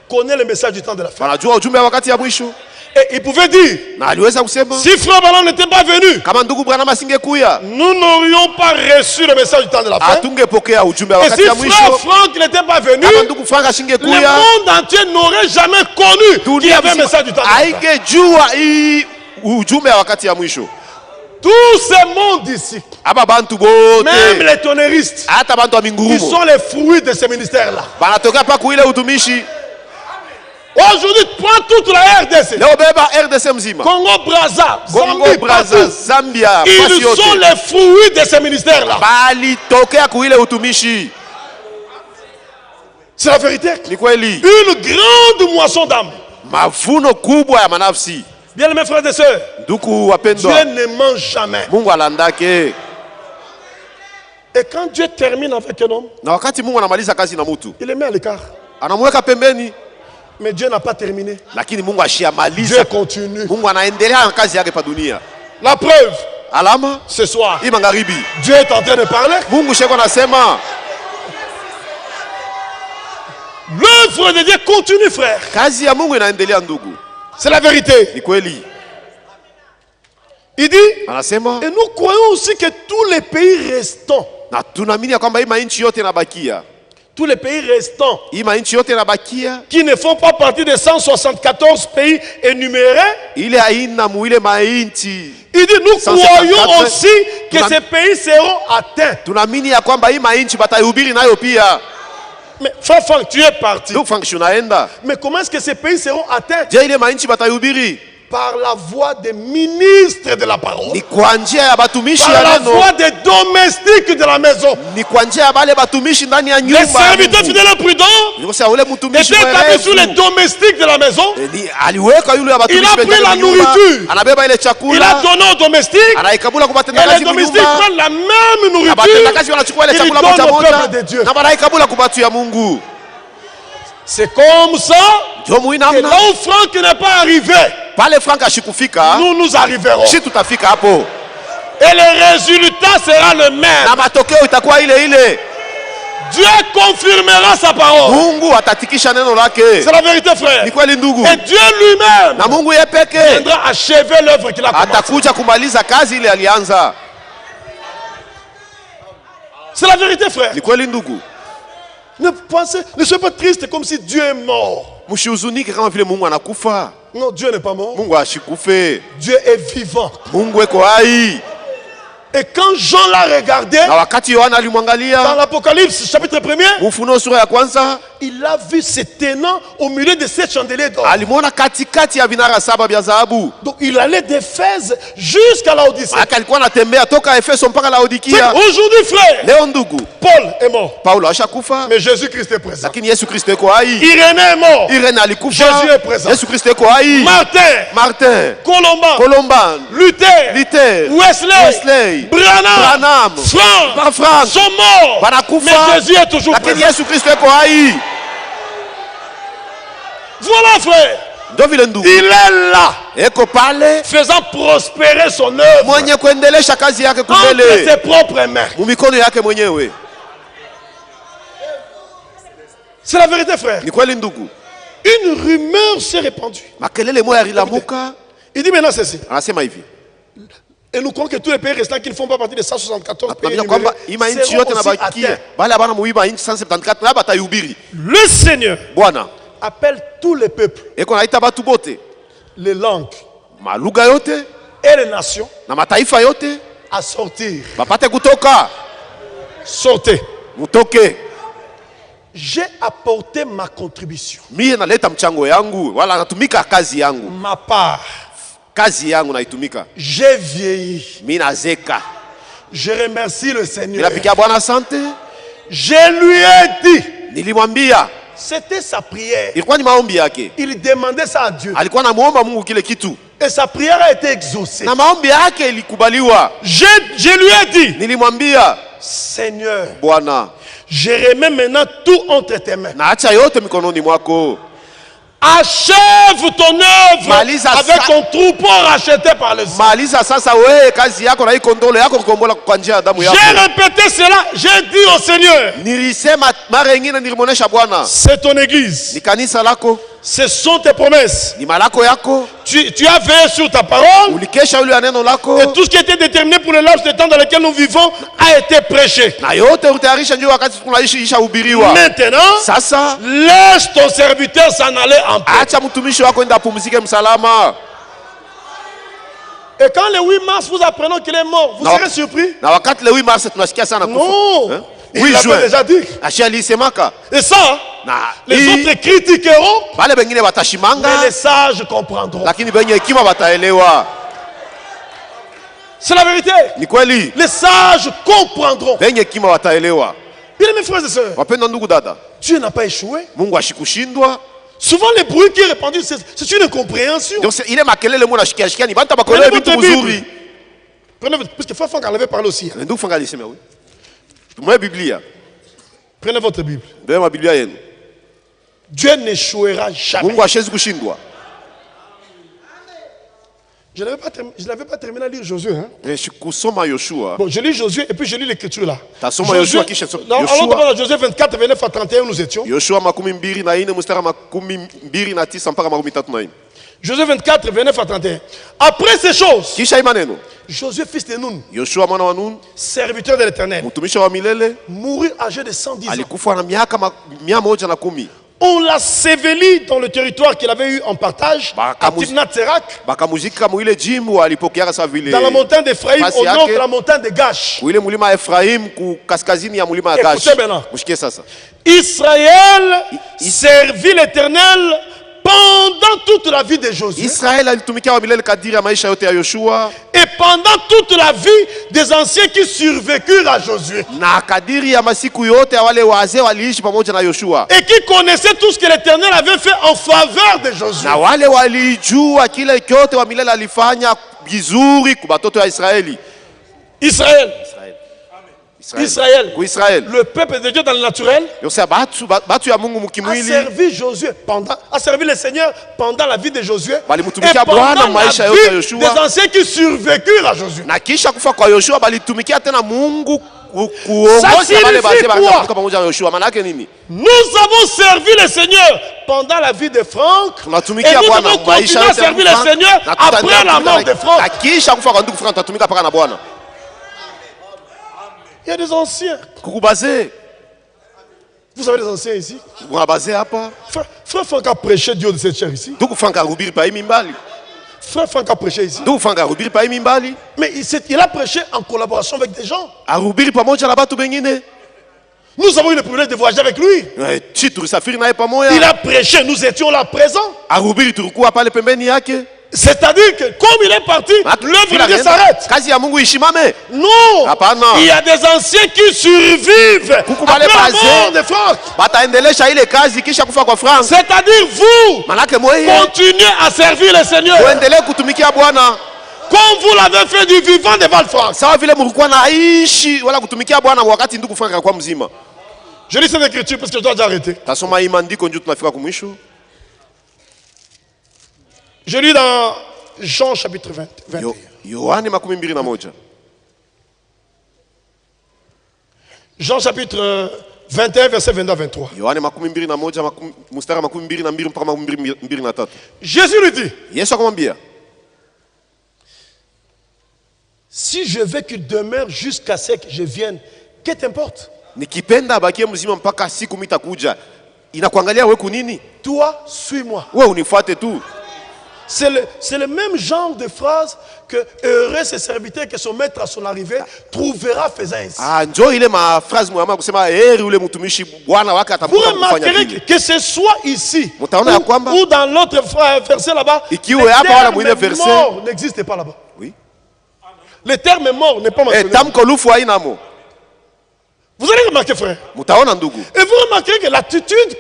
connaît le message du temps de la fin. Et il pouvait dire, si frère Branham n'était pas venu, nous n'aurions pas reçu le message du temps de la fin. Et si frère Franck n'était pas venu, le monde entier n'aurait jamais connu qu'il y avait un message du temps de la fin. Tous ces mondes ici, même les tonnéristes, ils sont les fruits de ces ministères-là. Aujourd'hui, prends toute la RDC. Congo-Brazza, Zambia, ils sont les fruits de ces ministères-là. C'est la vérité. Une grande moisson d'âme. Bien mes frères et sœurs, Dieu ne ment jamais. Et quand Dieu termine avec un homme, il le met à l'écart. Mais Dieu n'a pas terminé. Dieu continue. La preuve, ce soir, Dieu est en train de parler. L'œuvre de Dieu continue, frère. C'est la vérité. Il dit, et nous croyons aussi que tous les pays restants, tous les pays restants qui ne font pas partie des 174 pays énumérés, il dit, nous croyons aussi que ces pays seront atteints. Mais Franck, tu es parti. Mais comment est-ce que ces pays seront atteints? Par la voix des ministres de la parole. Par la voix des domestiques de la maison. Les serviteurs fidèles et prudents étaient établis sous les domestiques de la maison. Il a pris la nourriture. Il a donné aux domestiques. Et les domestiques prennent la même nourriture. Ils donnent au peuple de Dieu. C'est comme ça que là où Franck n'est pas arrivé, nous arriverons. Et le résultat sera le même. Dieu confirmera sa parole. C'est la vérité, frère. Et Dieu lui-même viendra achever l'œuvre qu'il a commencée. C'est la vérité, frère. Ne soyez pas triste comme si Dieu est mort. Non, Dieu n'est pas mort. Dieu est vivant. Et quand Jean l'a regardé, dans l'Apocalypse chapitre 1er, il a vu se tenant au milieu de 7 chandeliers d'or. Donc il allait d'Éphèse jusqu'à Laodicée. Aujourd'hui, frère, Paul est mort. Mais Jésus-Christ est présent. Irénée est mort. Jésus est présent. Martin, Colomban, Luther, Wesley, Branham, Franck sont morts. Mais Jésus est toujours présent. Voilà, frère. Il est là, faisant prospérer son œuvre entre ses propres mains. C'est la vérité, frère. Une rumeur s'est répandue. Il dit maintenant ceci. Et nous croyons que tous les pays restants qui ne font pas partie des 174 pays seront aussi atteints. Le Seigneur appelle tous les peuples, les langues et les nations à sortir. Sortez. J'ai apporté ma contribution. Ma part. J'ai vieilli. Je remercie le Seigneur. Je lui ai dit. C'était sa prière. Il demandait ça à Dieu. Et sa prière a été exaucée. Je lui ai dit, Seigneur, je remets maintenant tout entre tes mains. Achève ton œuvre avec ton troupeau racheté par le sang. J'ai répété cela, j'ai dit au Seigneur, c'est ton église. Ce sont tes promesses. Ni malako yako. Tu as veillé sur ta parole. Ulikesha yule neno lako. Et tout ce qui était déterminé pour le laps de temps dans lequel nous vivons a été prêché. Na yote utayarisha ndio wakati tunaishi ishahubiriwa. Maintenant, sasa laisse ton serviteur s'en aller en paix. Acha mtumishi wako enda apumzike msalama. Et quand le 8 mars vous apprenons qu'il est mort, vous serez surpris? Na wakati le 8 mars tunasikia sana kufa. Non. Il l'avait déjà dit. Et ça, les autres critiqueront, mais les sages comprendront. C'est la vérité. Les sages comprendront. Bien, mes frères et sœurs, Dieu n'a pas échoué. Souvent, les bruits qui est répandu, c'est une incompréhension. Prenez votre Bible. Parce que Fafang avait parlé aussi. Prenez votre Bible. Dieu n'échouera jamais. Je n'avais pas terminé à lire Josué. Hein? Bon, je lis Josué et puis je lis l'écriture là. Allons dans Josué 24, 29 à 31 où nous étions. Josué 24, 29 à 31. Après ces choses, Josué, fils de Nun, serviteur de l'Éternel, mourit âgé de 110 ans. On l'a séveli dans le territoire qu'il avait eu en partage, à Timnat-Serak, dans la montagne d'Ephraïm, au nord de la montagne de Gash. Écoutez maintenant. Israël servit l'Éternel pendant toute la vie de Josué. Et pendant toute la vie des anciens qui survécurent à Josué. Et qui connaissaient tout ce que l'Éternel avait fait en faveur de Josué. Israël, le peuple de Dieu dans le naturel, a servi Josué a servi le Seigneur pendant la vie de Josué et pendant la vie des anciens qui survécurent à Josué. Ça signifie quoi? Nous avons servi le Seigneur pendant la vie de Franck et nous avons continué à servir le Seigneur après la mort de Franck. Il y a des anciens. Vous avez des anciens ici? Frère Franck a prêché Dieu de cette chair ici. Frère Franck a prêché ici. Mais il a prêché en collaboration avec des gens. Nous avons eu le privilège de voyager avec lui. Il a prêché, nous étions là présents. C'est-à-dire que comme il est parti, l'œuvre de Dieu s'arrête. Non, il y a des anciens qui survivent après la mort de Franck. C'est-à-dire vous, continuez à servir le Seigneur comme vous l'avez fait du vivant de Val-Franck. Je lis cette écriture parce que je dois déjà arrêter. Je lis dans Jean chapitre 21. Jean chapitre 21, verset 22 à 23. Jésus lui dit, si je veux qu'il demeure jusqu'à ce que je vienne, que t'importe? Toi, suis-moi. C'est le même genre de phrase que heureux ce serviteur que son maître à son arrivée trouvera faisant ainsi. Vous remarquerez que ce soit ici ou dans l'autre verset là-bas, le terme mort n'existe pas là-bas. Oui. Le terme mort n'est pas mentionné. Vous allez remarquer, frère. Et vous remarquerez que l'attitude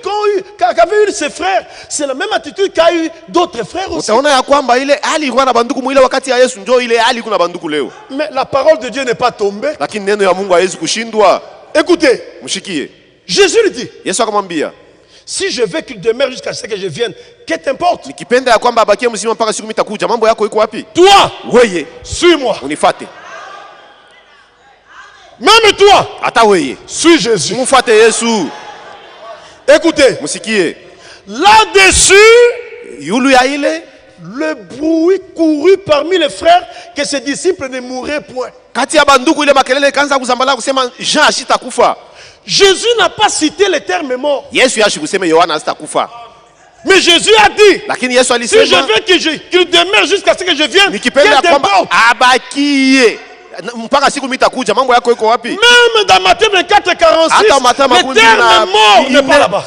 qu'avaient eu ses frères, c'est la même attitude qu'a eu d'autres frères aussi. Mais la parole de Dieu n'est pas tombée. Écoutez, Jésus lui dit, si je veux qu'il demeure jusqu'à ce que je vienne, que t'importe? Toi, suis-moi. Même toi, suis Jésus. Écoutez, Là-dessus, le bruit courut parmi les frères que ses disciples ne mourraient point. Jésus n'a pas cité les termes morts. Mais Jésus a dit, si je veux qu'il demeure jusqu'à ce que je vienne, qu'il déborde. Même dans Matthieu 24 et 46, le terme mort n'est pas là-bas.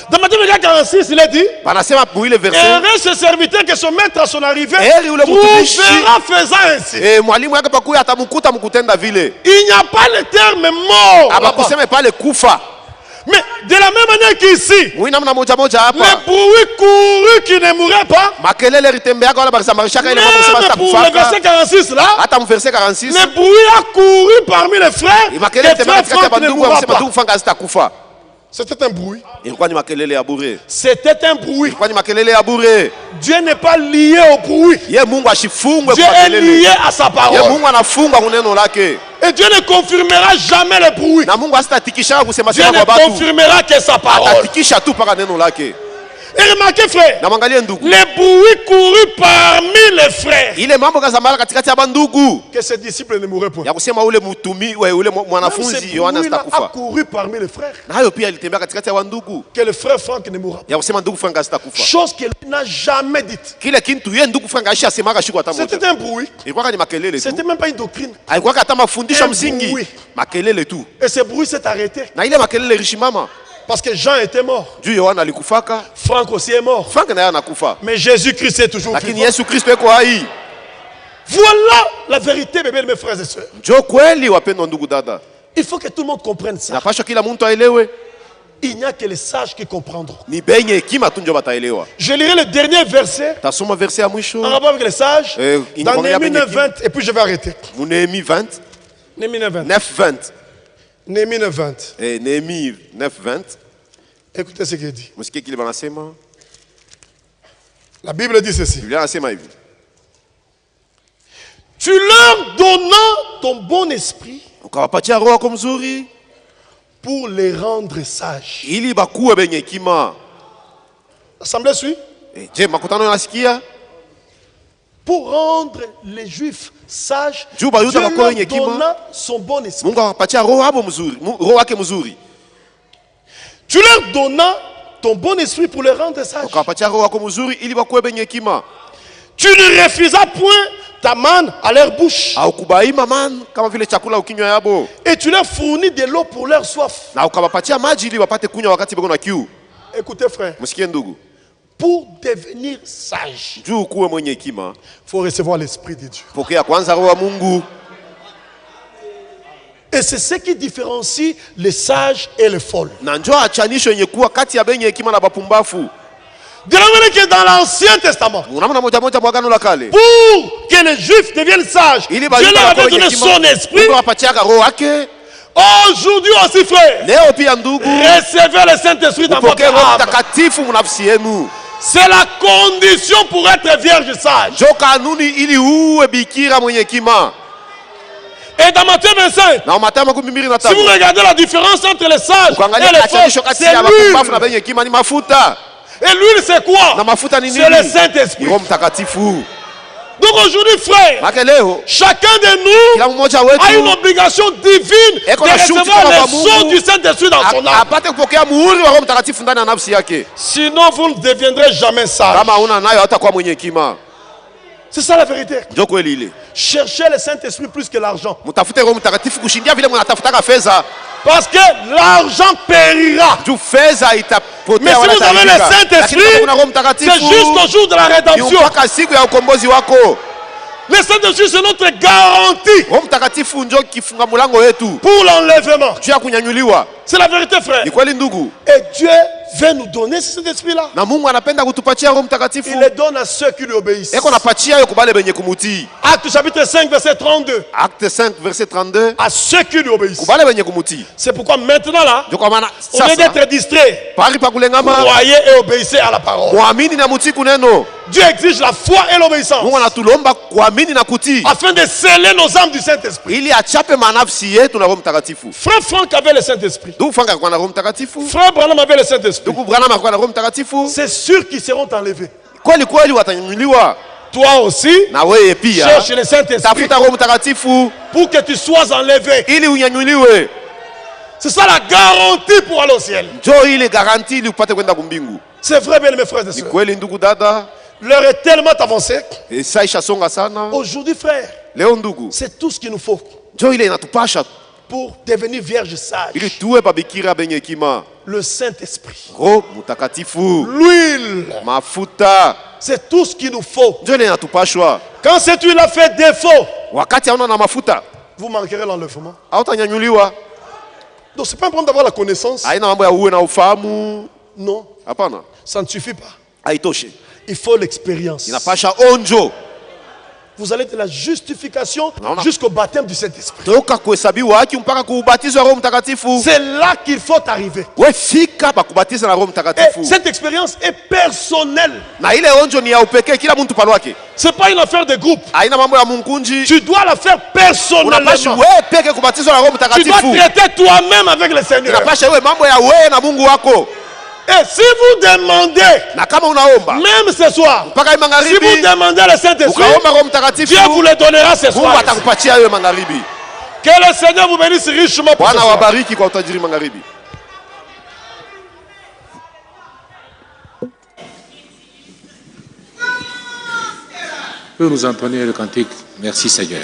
Dans Matthieu 24 et 46, il est dit, heureux ce serviteur que son maître à son arrivée trouvera faisant ainsi. Il n'y a pas le terme mort là-bas. Mais de la même manière qu'ici, le bruit couru qui ne mourrait pas, même pour le verset 46 là, le bruit a couru parmi les frères, les frères Franck ne mourra pas. C'était un bruit. C'était un bruit. Dieu n'est pas lié au bruit. Dieu est lié à sa parole. Et Dieu ne confirmera jamais le bruit. Dieu ne confirmera que sa parole. Et remarquez, frère, les bruits courus parmi les frères. Que ses disciples ne mourraient point. Même ce bruit a couru parmi les frères. Que le frère Franck ne mourra pas. Chose qu'il n'a jamais dite. C'était un bruit. C'était même pas une doctrine. Un bruit. Et ce bruit s'est arrêté. Parce que Jean était mort. Franck aussi est mort. Mais Jésus-Christ est toujours vivant. Voilà la vérité, mes frères et sœurs. Il faut que tout le monde comprenne ça. Il n'y a que les sages qui comprendront. Je lirai le dernier verset en rapport avec les sages dans Néhémie 9:20 et puis je vais arrêter. Néhémie 20. Néhémie 9:20. Néhémie 9:20. Néhémie 9:20. Écoutez ce qu'il dit. La Bible dit ceci. Tu leur donnas ton bon esprit pour les rendre sages. L'assemblée suit. Pour rendre les Juifs sages, Dieu leur donna son bon esprit. Tu leur donnas ton bon esprit pour les rendre sages. Tu ne refusas point ta manne à leur bouche. Et tu leur fournis de l'eau pour leur soif. Écoutez, frère. Pour devenir sage, il faut recevoir l'esprit de Dieu. Et c'est ce qui différencie les sages et les folles. De la manière que dans l'Ancien Testament, pour que les Juifs deviennent sages, Dieu leur avait donné son esprit. Aujourd'hui aussi, frère, recevez le Saint-Esprit dans votre âme. C'est la condition pour être vierge sage. Et dans Matthieu 25, si vous regardez la différence entre les sages et les faux, c'est l'huile. Et l'huile, c'est quoi? C'est le Saint-Esprit. Donc aujourd'hui, frère, chacun de nous a une obligation divine de recevoir le son du Saint-Esprit dans son âme. Sinon, vous ne deviendrez jamais sage. C'est ça la vérité. Cherchez le Saint-Esprit plus que l'argent. Parce que l'argent périra. Mais si vous avez le Saint-Esprit, c'est jusqu'au jour de la rédemption. Le Saint-Esprit, c'est notre garantie pour l'enlèvement. C'est la vérité, frère. Et Dieu veut nous donner ce Saint-Esprit-là. Il le donne à ceux qui lui obéissent. Acte chapitre 5, verset 32. Acte 5, verset 32. À ceux qui lui obéissent. C'est pourquoi maintenant là, au lieu d'être distrait, croyez et obéissez à la parole. Dieu exige la foi et l'obéissance. Afin de sceller nos âmes du Saint-Esprit. Frère Franck avait le Saint-Esprit. Frère Branham avait le Saint-Esprit. C'est sûr qu'ils seront enlevés. Toi aussi, cherche le Saint-Esprit pour que tu sois enlevé. C'est ça la garantie pour aller au ciel. C'est vrai, bien mes frères et sœurs. L'heure est tellement avancée. Aujourd'hui, frère, c'est tout ce qu'il nous faut pour devenir vierge sage. Le Saint-Esprit, l'huile, c'est tout ce qu'il nous faut. Quand cette huile a fait défaut, vous manquerez l'enlèvement. Donc, ce n'est pas un problème d'avoir la connaissance. Non, ça ne suffit pas. Il faut l'expérience. Vous allez de la justification jusqu'au baptême du Saint-Esprit. C'est là qu'il faut arriver. Et cette expérience est personnelle. Ce n'est pas une affaire de groupe. Tu dois la faire personnellement. Tu dois traiter toi-même avec le Seigneur. Et si vous demandez, même ce soir, si vous demandez le Saint-Esprit, Dieu vous le donnera ce soir. Que le Seigneur vous bénisse richement pour ce soir. Peut nous entonner le cantique. Merci Seigneur.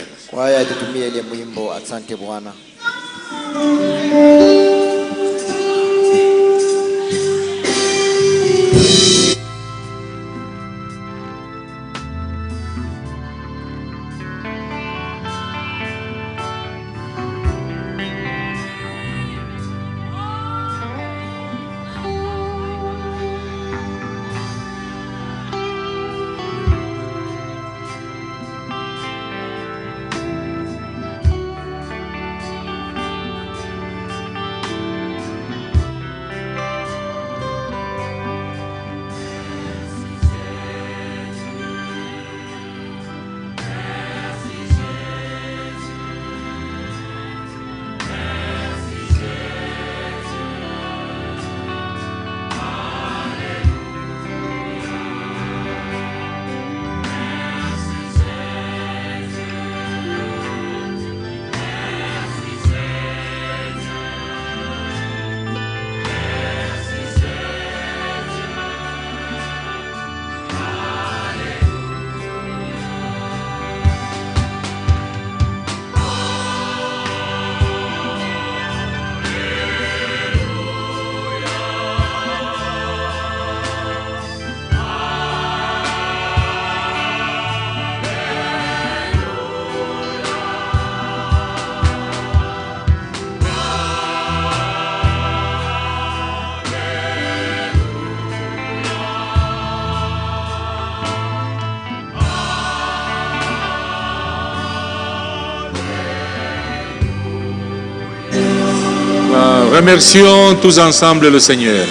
Remercions tous ensemble le Seigneur.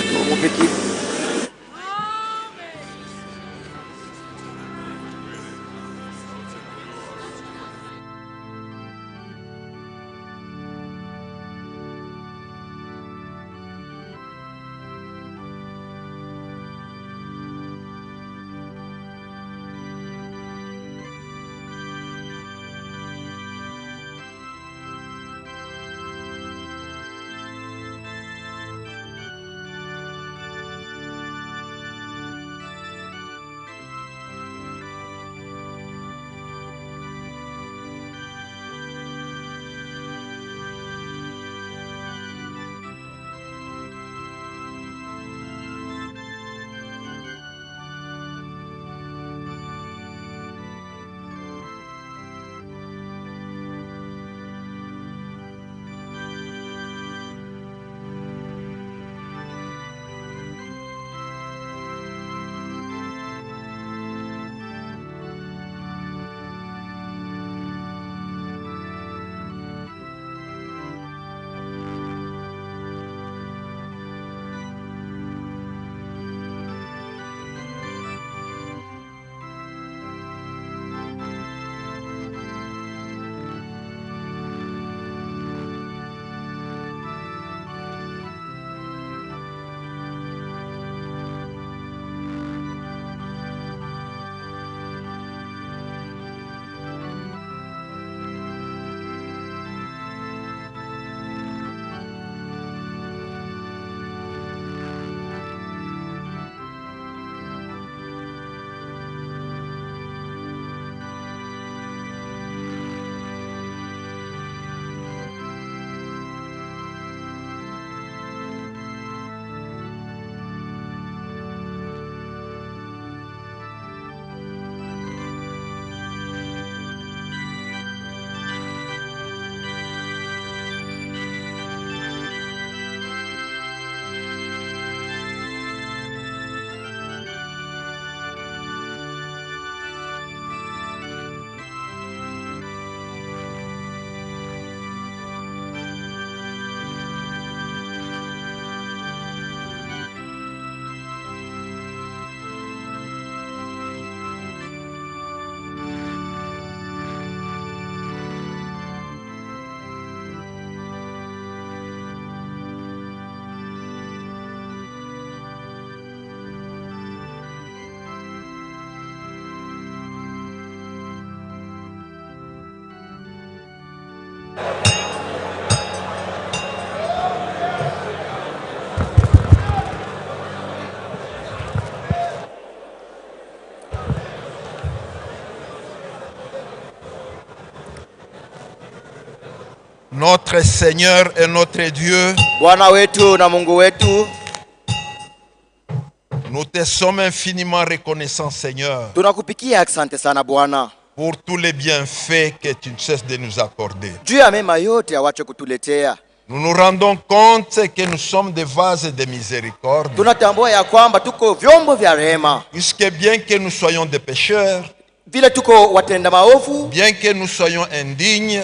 Notre Seigneur et notre Dieu, nous te sommes infiniment reconnaissants, Seigneur, pour tous les bienfaits que tu ne cesses de nous accorder. Nous nous rendons compte que nous sommes des vases de miséricorde. Puisque bien que nous soyons des pécheurs, bien que nous soyons indignes,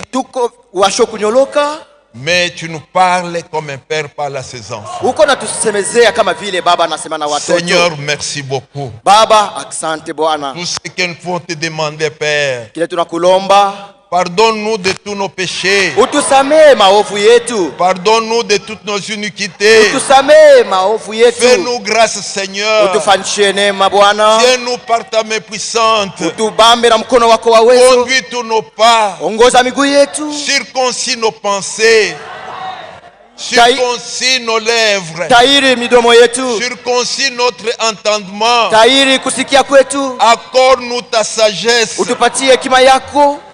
mais tu nous parles comme un père parle à ses enfants. Seigneur, merci beaucoup. Tout ce que nous pouvons te demander, Père, pardonne-nous de tous nos péchés. Pardonne-nous de toutes nos iniquités. Fais-nous grâce, Seigneur. Tiens-nous par ta main puissante. Conduis tous nos pas. Circoncis nos pensées. Circoncis nos lèvres. Circoncis notre entendement. Accorde-nous ta sagesse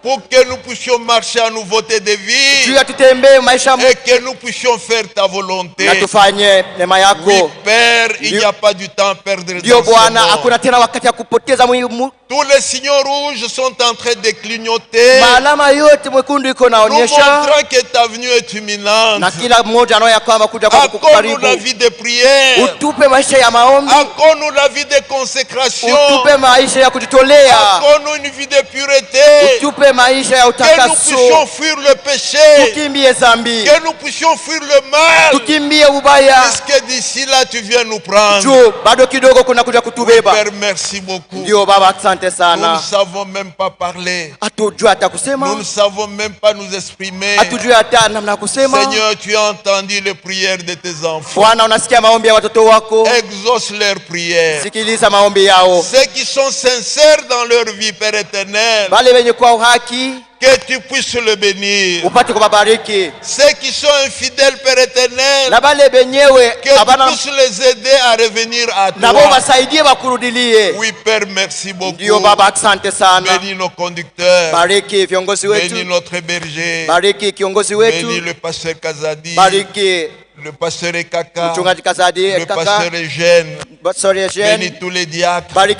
pour que nous puissions marcher en nouveauté de vie et que nous puissions faire ta volonté. Oui, Père, il n'y a pas du temps à perdre dans ce monde. Tous les signaux rouges sont en train de clignoter, nous montrant que ta venue est imminente. Accorde-nous la vie de prière. Accorde-nous la vie de consécration. Accorde-nous une vie de pureté. Que nous puissions fuir le péché. Que nous puissions fuir le mal. Parce que d'ici là tu viens nous prendre. Oui, Père, merci beaucoup. Nous ne savons même pas parler. Nous ne savons même pas nous exprimer. Seigneur, tu as entendu les prières de tes enfants. Exauce leurs prières. Ceux qui sont sincères dans leur vie, Père éternel, que tu puisses le bénir. Ceux qui sont infidèles, Père éternel, que tu puisses les aider à revenir à toi. Oui, Père, merci beaucoup. Bénis nos conducteurs. Bénis notre berger. Bénis le pasteur Kazadi. Le pasteur Ekaka, le pasteur Eugène, bénis tous les diacres, bénis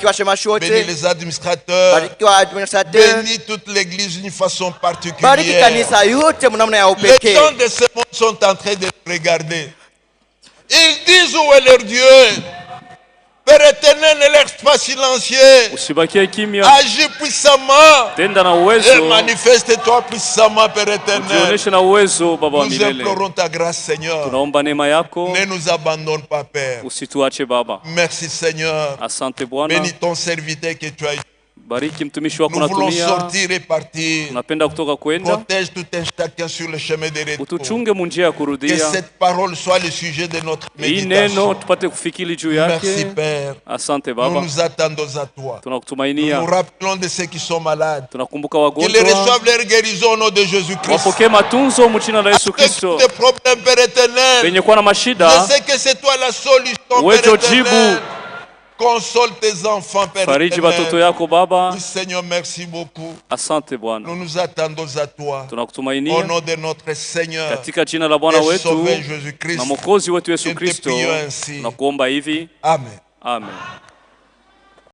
les administrateurs, bénis toute l'église d'une façon particulière. Les gens de ce monde sont en train de regarder. Ils disent où est leur Dieu. Père éternel, ne laisse pas silencieux. Agis puissamment. Et manifeste-toi puissamment, Père éternel. Nous implorons ta grâce, Seigneur. Ne nous abandonne pas, Père. Merci, Seigneur. Bénis ton serviteur que tu as. Nous voulons sortir et partir. Protège tout un chacun sur le chemin de retour. Que cette parole soit le sujet de notre méditation. Merci, Père. Nous nous attendons à toi. Nous nous rappelons de ceux qui sont malades. Qu'ils reçoivent leur guérison au nom de Jésus-Christ. Avec des problèmes, Père éternel, je sais que c'est toi la solution, Père éternel. Console tes enfants, Père éternel. Oui, Seigneur, merci beaucoup. Nous nous attendons à toi. Au nom de notre Seigneur et Sauveur Jésus-Christ. Nous te prions ainsi. Amen. Amen.